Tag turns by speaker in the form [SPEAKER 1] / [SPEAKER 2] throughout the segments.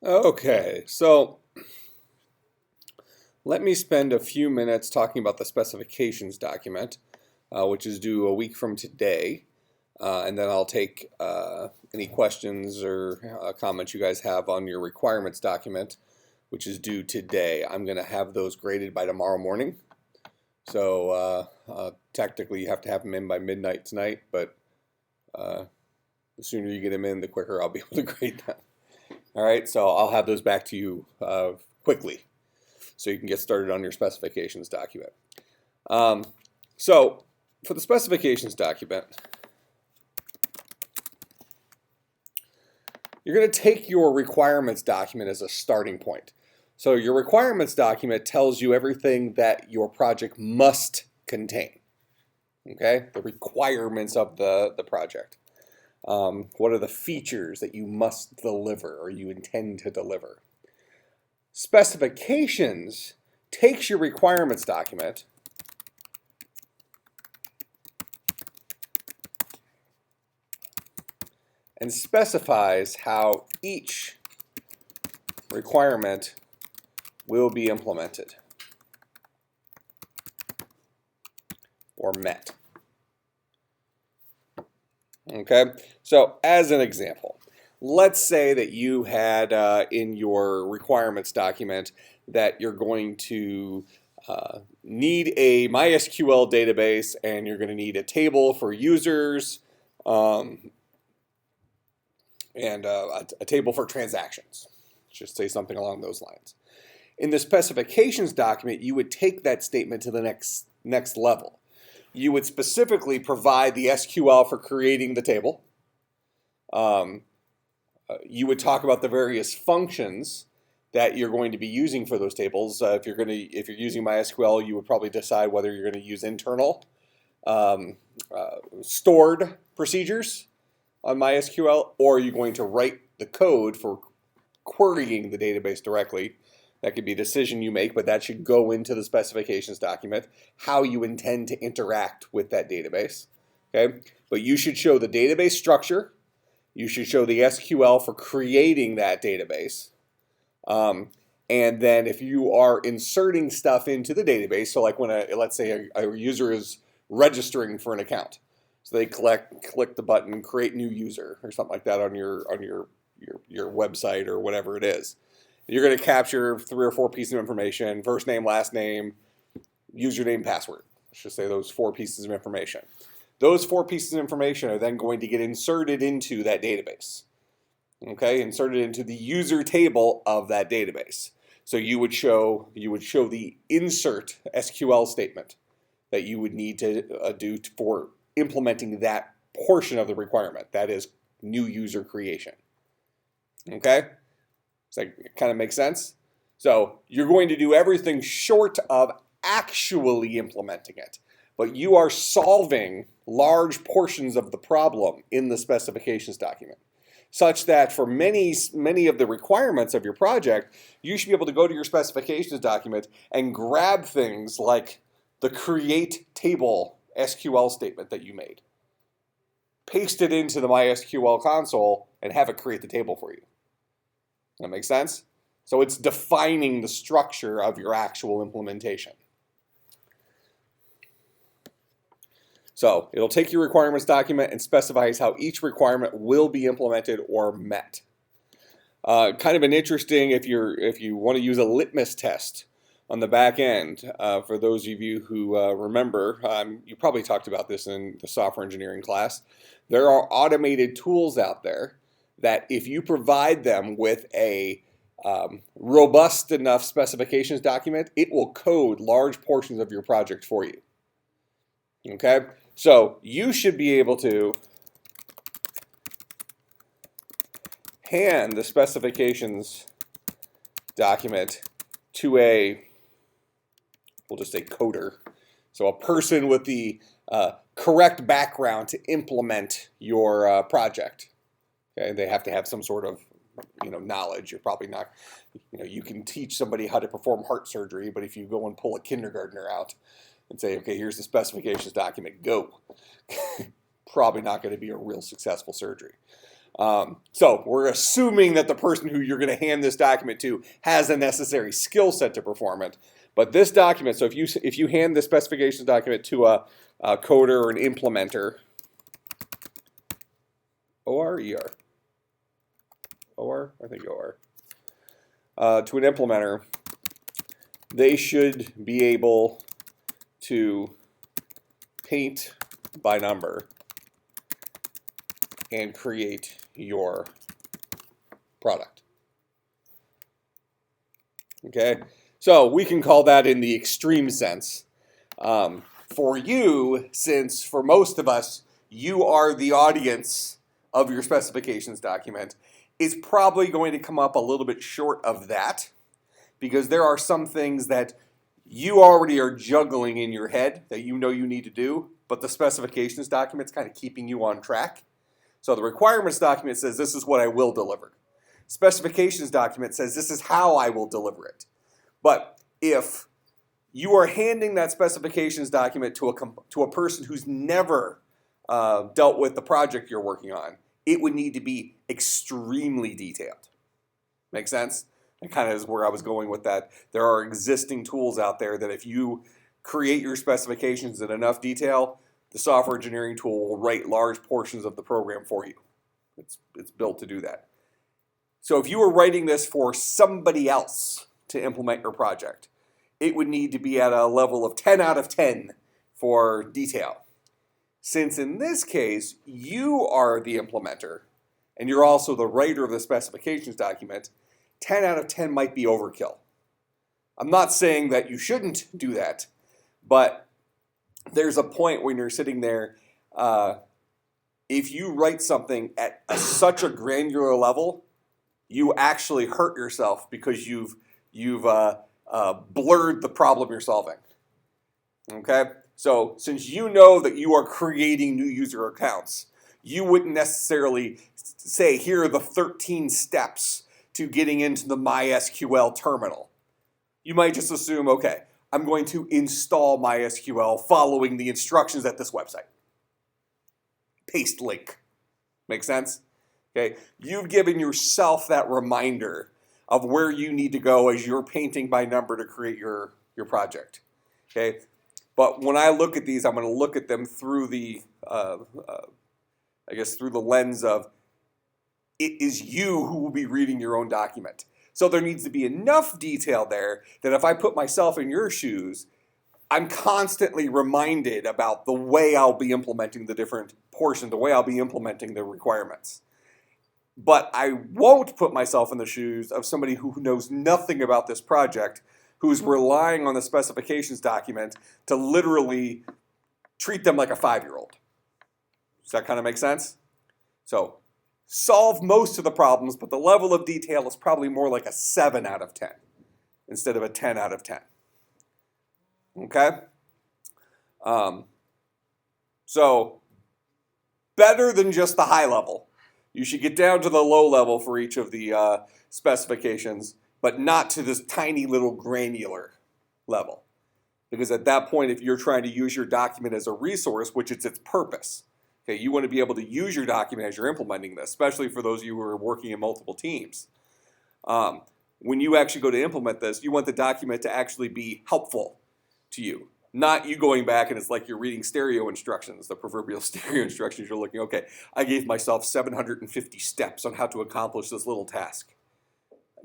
[SPEAKER 1] Okay, so let me spend a few minutes talking about the specifications document, which is due a week from today, and then I'll take any questions or comments you guys have on your requirements document, which is due today. I'm going to have those graded by tomorrow morning, so technically you have to have them in by midnight tonight, but the sooner you get them in, the quicker I'll be able to grade them. All right, so I'll have those back to you quickly so you can get started on your specifications document. So for the specifications document, you're going to take your requirements document as a starting point. So your requirements document tells you everything that your project must contain, okay? The requirements of the project. What are the features that you must deliver or you intend to deliver? Specifications takes your requirements document and specifies how each requirement will be implemented or met. Okay, so as an example, let's say that you had in your requirements document that you're going to need a MySQL database and you're going to need a table for users and a table for transactions. Just say something along those lines. In the specifications document, you would take that statement to the next level. You would specifically provide the SQL for creating the table. You would talk about the various functions that you're going to be using for those tables. If you're using MySQL, you would probably decide whether you're going to use internal stored procedures on MySQL, or you're going to write the code for querying the database directly. That could be a decision you make, but that should go into the specifications document, how you intend to interact with that database. Okay? But you should show the database structure. You should show the SQL for creating that database. And then if you are inserting stuff into the database, so like when let's say a user is registering for an account, so they click the button, create new user or something like that on your website or whatever it is. You're going to capture 3 or 4 pieces of information: first name, last name, username, password. Let's just say those 4 pieces of information. Those 4 pieces of information are then going to get inserted into that database. Okay, inserted into the user table of that database. So you would show the insert SQL statement that you would need to do for implementing that portion of the requirement. That is new user creation. Okay? Does that kind of make sense? So you're going to do everything short of actually implementing it, but you are solving large portions of the problem in the specifications document, such that for many of the requirements of your project, you should be able to go to your specifications document and grab things like the create table SQL statement that you made, paste it into the MySQL console, and have it create the table for you. That makes sense? So it's defining the structure of your actual implementation. So it'll take your requirements document and specifies how each requirement will be implemented or met. Kind of an interesting, if you want to use a litmus test on the back end, for those of you who remember, you probably talked about this in the software engineering class. There are automated tools out there that if you provide them with a robust enough specifications document, it will code large portions of your project for you. Okay? So you should be able to hand the specifications document to we'll just say coder, so a person with the correct background to implement your project. Okay, they have to have some sort of knowledge. You're probably not, you can teach somebody how to perform heart surgery, but if you go and pull a kindergartner out and say, okay, here's the specifications document, go, probably not going to be a real successful surgery. So we're assuming that the person who you're going to hand this document to has the necessary skill set to perform it. But this document, so if you hand the specifications document to a coder or an implementer, OR, ER, OR, I think OR, to an implementer, they should be able to paint by number and create your product. Okay, so we can call that in the extreme sense. For you, since for most of us, you are the audience of your specifications document, it's probably going to come up a little bit short of that, because there are some things that you already are juggling in your head that you know you need to do, but the specifications document's kind of keeping you on track. So the requirements document says this is what I will deliver. Specifications document says this is how I will deliver it. But if you are handing that specifications document to a person who's never dealt with the project you're working on, it would need to be extremely detailed. Make sense? That kind of is where I was going with that. There are existing tools out there that if you create your specifications in enough detail, the software engineering tool will write large portions of the program for you. It's built to do that. So if you were writing this for somebody else to implement your project, it would need to be at a level of 10 out of 10 for detail. Since in this case, you are the implementer, and you're also the writer of the specifications document, 10 out of 10 might be overkill. I'm not saying that you shouldn't do that, but there's a point when you're sitting there, if you write something at such a granular level, you actually hurt yourself because you've blurred the problem you're solving. Okay? So since you know that you are creating new user accounts, you wouldn't necessarily say, here are the 13 steps to getting into the MySQL terminal. You might just assume, okay, I'm going to install MySQL following the instructions at this website. Paste link. Make sense? Okay, you've given yourself that reminder of where you need to go as you're painting by number to create your project. Okay, but when I look at these, I'm going to look at them through the, through the lens of it is you who will be reading your own document. So there needs to be enough detail there that if I put myself in your shoes, I'm constantly reminded about the way I'll be implementing the different portions, the way I'll be implementing the requirements. But I won't put myself in the shoes of somebody who knows nothing about this project, who's relying on the specifications document to literally treat them like a 5-year-old. Does that kind of make sense? So solve most of the problems, but the level of detail is probably more like a 7 out of 10 instead of a 10 out of 10. Okay? So better than just the high level. You should get down to the low level for each of the specifications, but not to this tiny little granular level. Because at that point, if you're trying to use your document as a resource, which is its purpose, okay, you want to be able to use your document as you're implementing this, especially for those of you who are working in multiple teams. When you actually go to implement this, you want the document to actually be helpful to you. Not you going back and it's like you're reading stereo instructions, the proverbial stereo instructions. You're looking, okay, I gave myself 750 steps on how to accomplish this little task.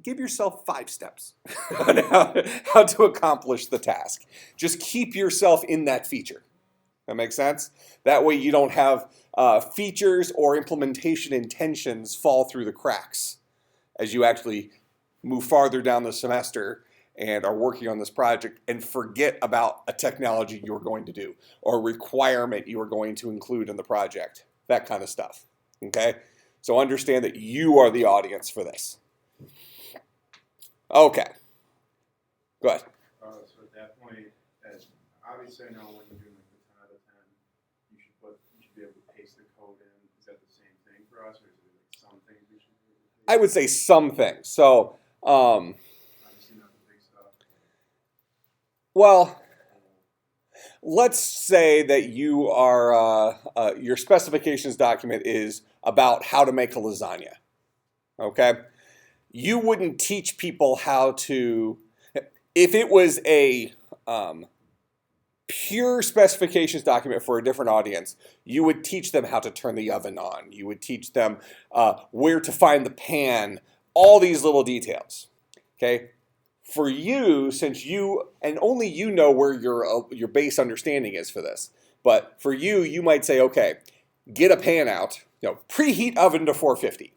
[SPEAKER 1] Give yourself 5 steps on how to accomplish the task. Just keep yourself in that feature. That makes sense? That way you don't have features or implementation intentions fall through the cracks as you actually move farther down the semester and are working on this project and forget about a technology you're going to do or a requirement you are going to include in the project. That kind of stuff. Okay? So understand that you are the audience for this. Okay. Go ahead.
[SPEAKER 2] So at that point, as obviously I know when you're doing like the 10 out of 10, you should be able to paste the code in. Is that the same thing for us, or is it like some things we should be able to paste?
[SPEAKER 1] I would say some things. So,
[SPEAKER 2] obviously not the big stuff.
[SPEAKER 1] well, let's say that you are your specifications document is about how to make a lasagna. Okay, you wouldn't teach people how to. If it was a pure specifications document for a different audience, you would teach them how to turn the oven on. You would teach them where to find the pan, all these little details. Okay, for you, since you and only you know where your base understanding is for this, but for you, you might say, okay, get a pan out, preheat oven to 450.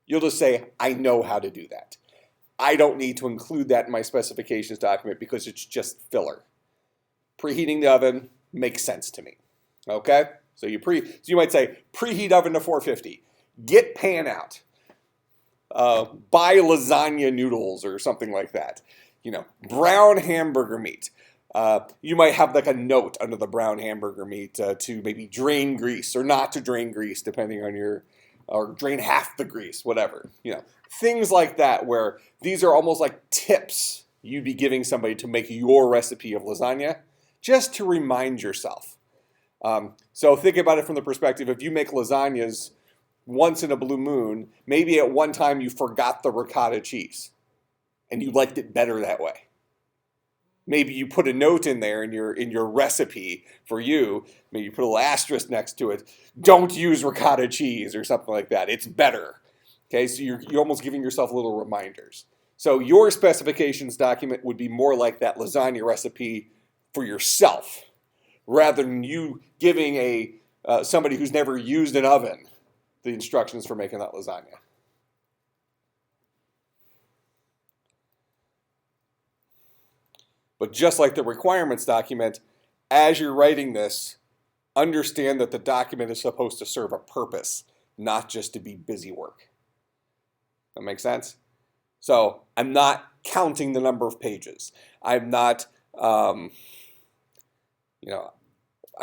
[SPEAKER 1] You'll just say, I know how to do that. I don't need to include that in my specifications document because it's just filler. Preheating the oven makes sense to me. Okay? So you might say, preheat oven to 450. Get pan out. Buy lasagna noodles or something like that. Brown hamburger meat. You might have like a note under the brown hamburger meat to maybe drain grease or not to drain grease, depending on or drain half the grease, whatever. Things like that, where these are almost like tips you'd be giving somebody to make your recipe of lasagna, just to remind yourself. So think about it from the perspective, if you make lasagnas once in a blue moon, maybe at one time you forgot the ricotta cheese and you liked it better that way. Maybe you put a note in there in your recipe for you, maybe you put a little asterisk next to it, don't use ricotta cheese or something like that, it's better. Okay, so you're almost giving yourself little reminders. So your specifications document would be more like that lasagna recipe for yourself, rather than you giving somebody who's never used an oven the instructions for making that lasagna. But just like the requirements document, as you're writing this, understand that the document is supposed to serve a purpose, not just to be busy work. That makes sense? So I'm not counting the number of pages. I'm not, I'm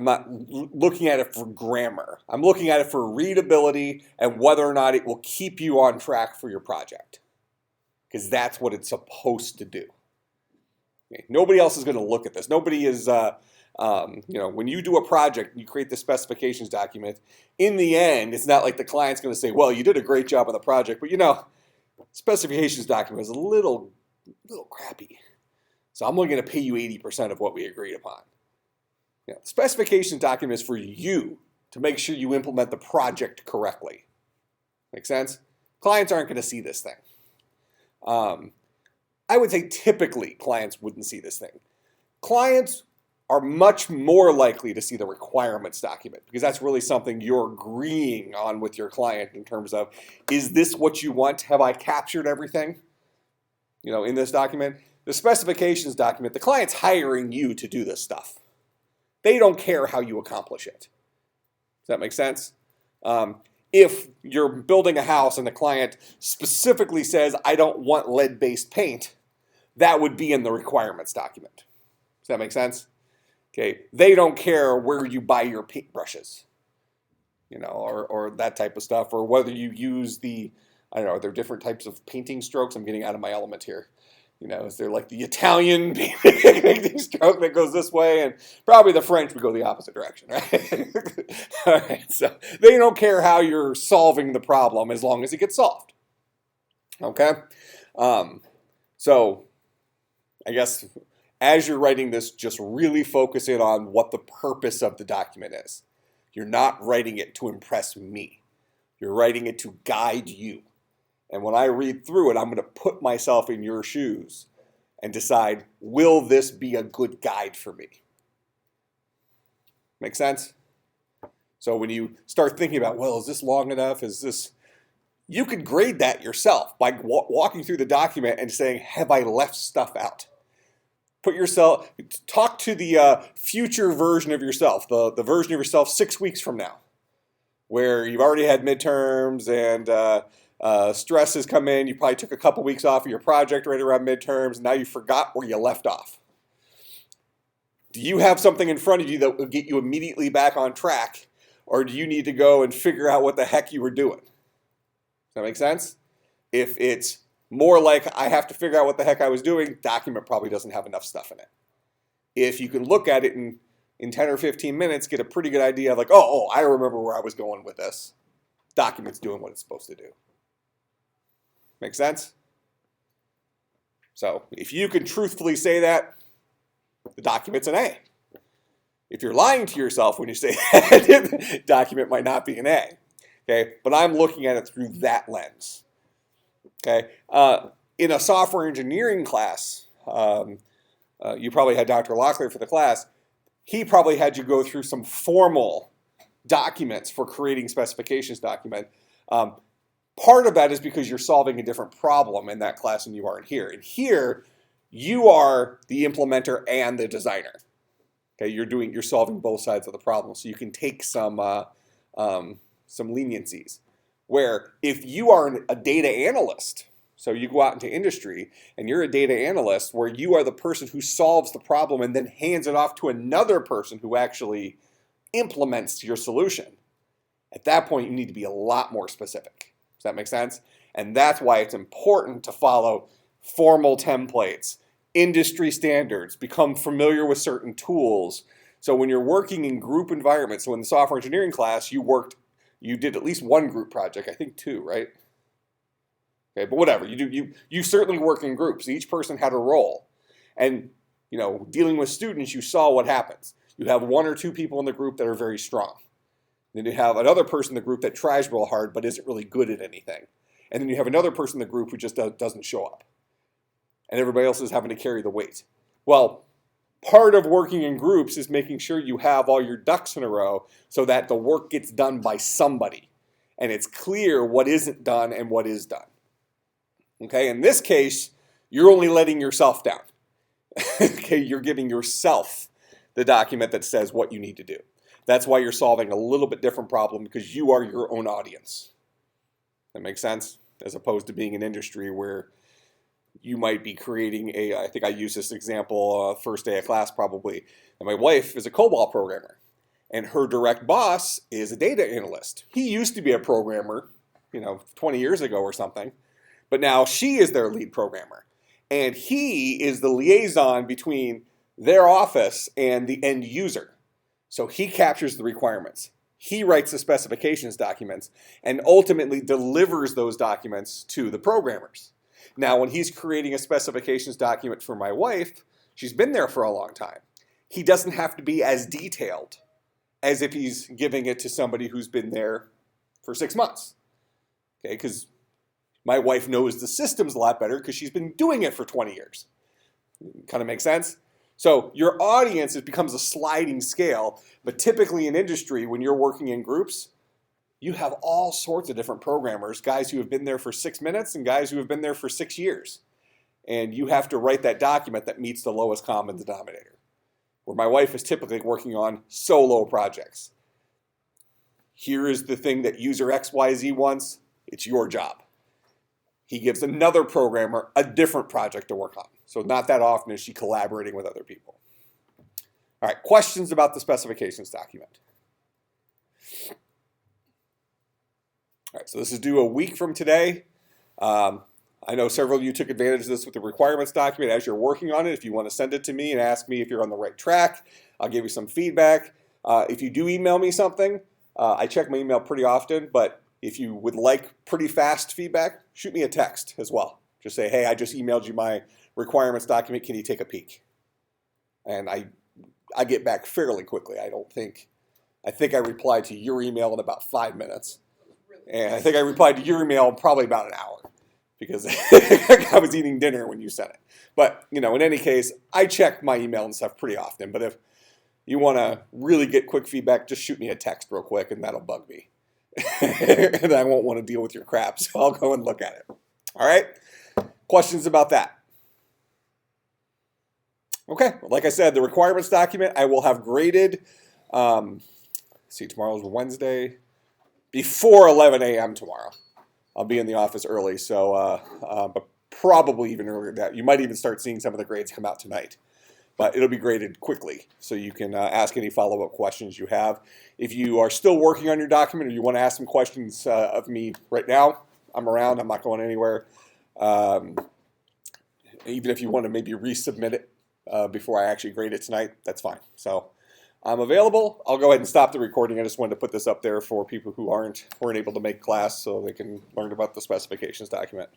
[SPEAKER 1] not looking at it for grammar. I'm looking at it for readability and whether or not it will keep you on track for your project. Because that's what it's supposed to do. Okay? Nobody else is going to look at this. Nobody is, when you do a project, you create the specifications document, in the end, it's not like the client's going to say, well, you did a great job on the project, but specifications document is a little crappy. So I'm only going to pay you 80% of what we agreed upon. The specifications document is for you to make sure you implement the project correctly. Make sense? Clients aren't going to see this thing. I would say typically clients wouldn't see this thing. Clients are much more likely to see the requirements document because that's really something you're agreeing on with your client in terms of, is this what you want? Have I captured everything? In this document. The specifications document, the client's hiring you to do this stuff. They don't care how you accomplish it. Does that make sense? If you're building a house and the client specifically says, I don't want lead-based paint, that would be in the requirements document. Does that make sense? Okay, they don't care where you buy your paintbrushes, or that type of stuff, or whether you use there are different types of painting strokes. I'm getting out of my element here. Is there like the Italian painting stroke that goes this way, and probably the French would go the opposite direction, right? All right, so they don't care how you're solving the problem as long as it gets solved. Okay, so I guess as you're writing this, just really focus in on what the purpose of the document is. You're not writing it to impress me. You're writing it to guide you. And when I read through it, I'm going to put myself in your shoes and decide, will this be a good guide for me? Make sense? So when you start thinking about, well, is this long enough? You could grade that yourself by walking through the document and saying, have I left stuff out? Talk to the future version of yourself, the version of yourself 6 weeks from now, where you've already had midterms and stress has come in. You probably took a couple weeks off of your project right around midterms. Now you forgot where you left off. Do you have something in front of you that will get you immediately back on track? Or do you need to go and figure out what the heck you were doing? Does that make sense? If it's more like I have to figure out what the heck I was doing, document probably doesn't have enough stuff in it. If you can look at it and in 10 or 15 minutes, get a pretty good idea of like, oh, I remember where I was going with this. Document's doing what it's supposed to do. Make sense? So if you can truthfully say that, the document's an A. If you're lying to yourself when you say that, the document might not be an A. Okay, but I'm looking at it through that lens. Okay, in a software engineering class, you probably had Dr. Locklear for the class. He probably had you go through some formal documents for creating specifications document. Part of that is because you're solving a different problem in that class than you are in here. In here, you are the implementer and the designer. Okay, you're solving both sides of the problem, so you can take some leniencies. Where if you are a data analyst, so you go out into industry and you're a data analyst where you are the person who solves the problem and then hands it off to another person who actually implements your solution. At that point, you need to be a lot more specific. Does that make sense? And that's why it's important to follow formal templates, industry standards, become familiar with certain tools. So when you're working in group environments, so in the software engineering class, you did at least one group project, I think 2, right? Okay, but whatever, you certainly work in groups. Each person had a role. And dealing with students, you saw what happens. You have 1 or 2 people in the group that are very strong. Then you have another person in the group that tries real hard but isn't really good at anything. And then you have another person in the group who just doesn't show up. And everybody else is having to carry the weight. Well, part of working in groups is making sure you have all your ducks in a row so that the work gets done by somebody. And it's clear what isn't done and what is done. Okay, in this case, you're only letting yourself down. Okay, you're giving yourself the document that says what you need to do. That's why you're solving a little bit different problem, because you are your own audience. That makes sense? As opposed to being an industry where you might be creating I think I used this example first day of class probably, and my wife is a COBOL programmer, and her direct boss is a data analyst. He used to be a programmer, 20 years ago or something, but now she is their lead programmer. And he is the liaison between their office and the end user. So he captures the requirements. He writes the specifications documents and ultimately delivers those documents to the programmers. Now, when he's creating a specifications document for my wife, she's been there for a long time. He doesn't have to be as detailed as if he's giving it to somebody who's been there for 6 months. Okay, because my wife knows the systems a lot better because she's been doing it for 20 years. Kind of makes sense? So your audience, it becomes a sliding scale, but typically in industry, when you're working in groups, you have all sorts of different programmers, guys who have been there for 6 minutes and guys who have been there for 6 years. And you have to write that document that meets the lowest common denominator. Where my wife is typically working on solo projects. Here is the thing that user XYZ wants. It's your job. He gives another programmer a different project to work on. So not that often is she collaborating with other people. All right, questions about the specifications document? All right, so this is due a week from today. I know several of you took advantage of this with the requirements document. As you're working on it, if you want to send it to me and ask me if you're on the right track, I'll give you some feedback. If you do email me something, I check my email pretty often, but if you would like pretty fast feedback, shoot me a text as well. Just say, hey, I just emailed you my requirements document. Can you take a peek? And I get back fairly quickly. I think I replied to your email in about 5 minutes. And I think I replied to your email in probably about an hour because I was eating dinner when you sent it. But, in any case, I check my email and stuff pretty often. But if you want to really get quick feedback, just shoot me a text real quick and that'll bug me. And I won't want to deal with your crap, so I'll go and look at it. All right? Questions about that? Okay, like I said, the requirements document I will have graded, tomorrow's Wednesday, before 11 a.m. tomorrow. I'll be in the office early, so but probably even earlier than that. You might even start seeing some of the grades come out tonight. But it'll be graded quickly, so you can ask any follow-up questions you have. If you are still working on your document or you want to ask some questions of me right now, I'm around. I'm not going anywhere. Even if you want to maybe resubmit it before I actually grade it tonight, that's fine. So I'm available. I'll go ahead and stop the recording. I just wanted to put this up there for people who weren't able to make class so they can learn about the specifications document.